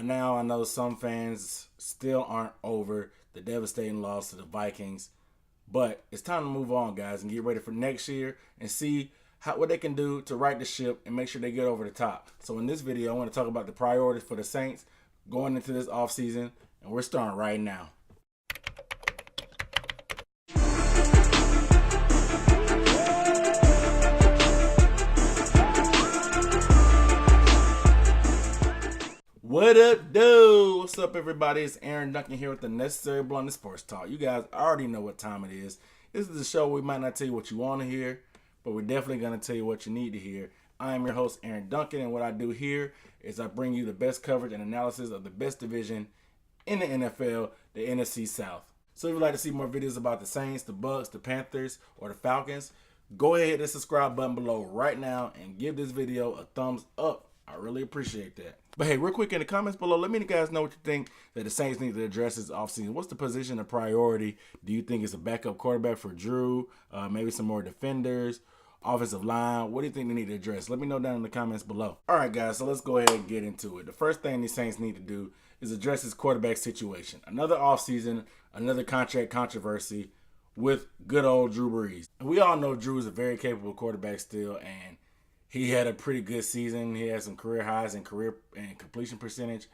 By now, I know some fans still aren't over the devastating loss to the Vikings, but it's time to move on, guys, and get ready for next year and see what they can do to right the ship and make sure they get over the top. So in this video, I want to talk about the priorities for the Saints going into this offseason, and we're starting right now. What up, dude? What's up, everybody? It's Aaron Duncan here with the Necessary Blunt Sports Talk. You guys already know what time it is. This is the show where we might not tell you what you want to hear, but we're definitely going to tell you what you need to hear. I am your host, Aaron Duncan, and what I do here is I bring you the best coverage and analysis of the best division in the NFL, the NFC South. So if you'd like to see more videos about the Saints, the Bucks, the Panthers, or the Falcons, go ahead and hit the subscribe button below right now and give this video a thumbs up. I really appreciate that. But hey, real quick in the comments below, let me know guys know what you think that the Saints need to address this offseason. What's the position of priority? Do you think it's a backup quarterback for Drew? Maybe some more defenders, offensive line? What do you think they need to address? Let me know down in the comments below. All right, guys, so let's go ahead and get into it. The first thing the Saints need to do is address his quarterback situation. Another offseason, another contract controversy with good old Drew Brees. And we all know Drew is a very capable quarterback still, and he had a pretty good season. He had some career highs in career and completion percentage.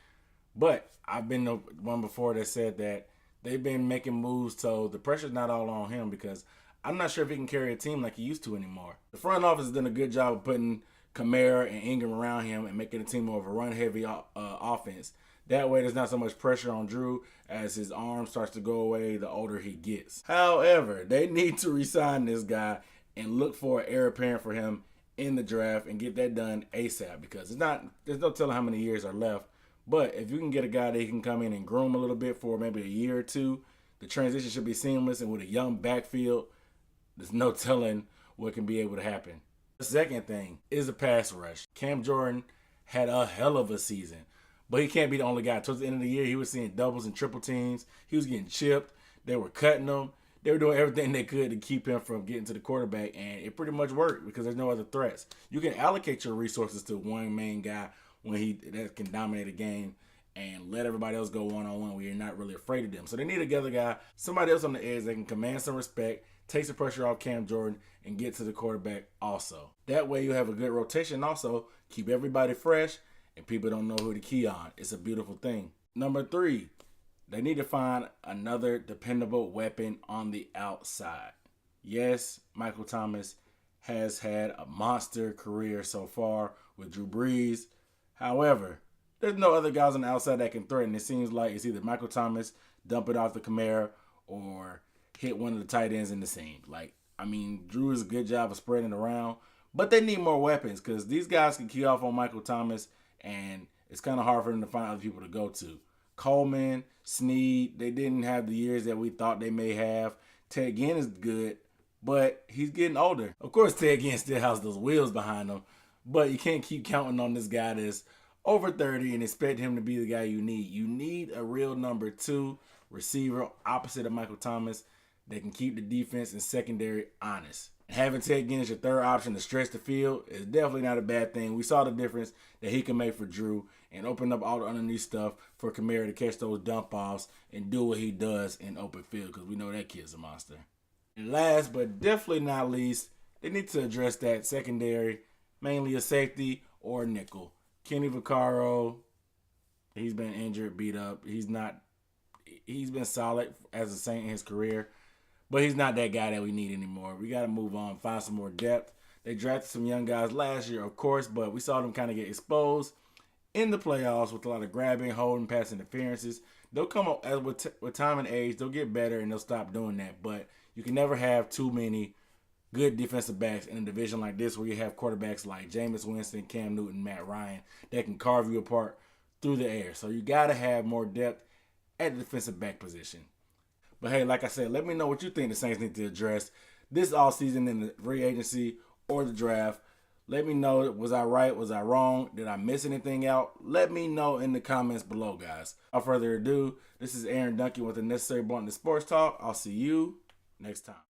But I've been the one before that said that they've been making moves, so the pressure's not all on him because I'm not sure if he can carry a team like he used to anymore. The front office has done a good job of putting Kamara and Ingram around him and making the team more of a run-heavy offense. That way, there's not so much pressure on Drew as his arm starts to go away the older he gets. However, they need to re-sign this guy and look for an heir apparent for him in the draft and get that done ASAP because there's no telling how many years are left. But if you can get a guy that can come in and groom a little bit for maybe a year or two, the transition should be seamless, and with a young backfield, there's no telling what can be able to happen. The second thing is the pass rush. Cam Jordan had a hell of a season, but he can't be the only guy. Towards the end of the year, he was seeing doubles and triple teams. He was getting chipped. They were cutting him. They were doing everything they could to keep him from getting to the quarterback, and it pretty much worked because there's no other threats. You can allocate your resources to one main guy that can dominate a game and let everybody else go one-on-one where you're not really afraid of them. So they need a other guy, somebody else on the edge that can command some respect, takes the pressure off Cam Jordan, and get to the quarterback also. That way you have a good rotation also, keep everybody fresh, and people don't know who to key on. It's a beautiful thing. Number 3. They need to find another dependable weapon on the outside. Yes, Michael Thomas has had a monster career so far with Drew Brees. However, there's no other guys on the outside that can threaten. It seems like it's either Michael Thomas, dump it off the Kamara, or hit one of the tight ends in the seam. Drew is a good job of spreading it around, but they need more weapons because these guys can key off on Michael Thomas, and it's kind of hard for them to find other people to go to. Coleman, Snead, they didn't have the years that we thought they may have. Ted Ginn is good, but he's getting older. Of course, Ted Ginn still has those wheels behind him, but you can't keep counting on this guy that's over 30 and expect him to be the guy you need. You need a real number 2 receiver opposite of Michael Thomas that can keep the defense and secondary honest. Having Ted Ginn as your third option to stretch the field is definitely not a bad thing. We saw the difference that he can make for Drew and open up all the underneath stuff for Kamara to catch those dump offs and do what he does in open field because we know that kid's a monster. And last but definitely not least, they need to address that secondary, mainly a safety or a nickel. Kenny Vaccaro, he's been injured, beat up. He's been solid as a Saint in his career, but he's not that guy that we need anymore. We got to move on, find some more depth. They drafted some young guys last year, of course, but we saw them kind of get exposed in the playoffs with a lot of grabbing, holding, pass interferences. They'll come up with time and age. They'll get better, and they'll stop doing that. But you can never have too many good defensive backs in a division like this where you have quarterbacks like Jameis Winston, Cam Newton, Matt Ryan that can carve you apart through the air. So you got to have more depth at the defensive back position. But hey, like I said, let me know what you think the Saints need to address this offseason in the free agency or the draft. Let me know, was I right? Was I wrong? Did I miss anything out? Let me know in the comments below, guys. Without further ado, this is Aaron Duncan with the Necessary Blunt Sports Talk. I'll see you next time.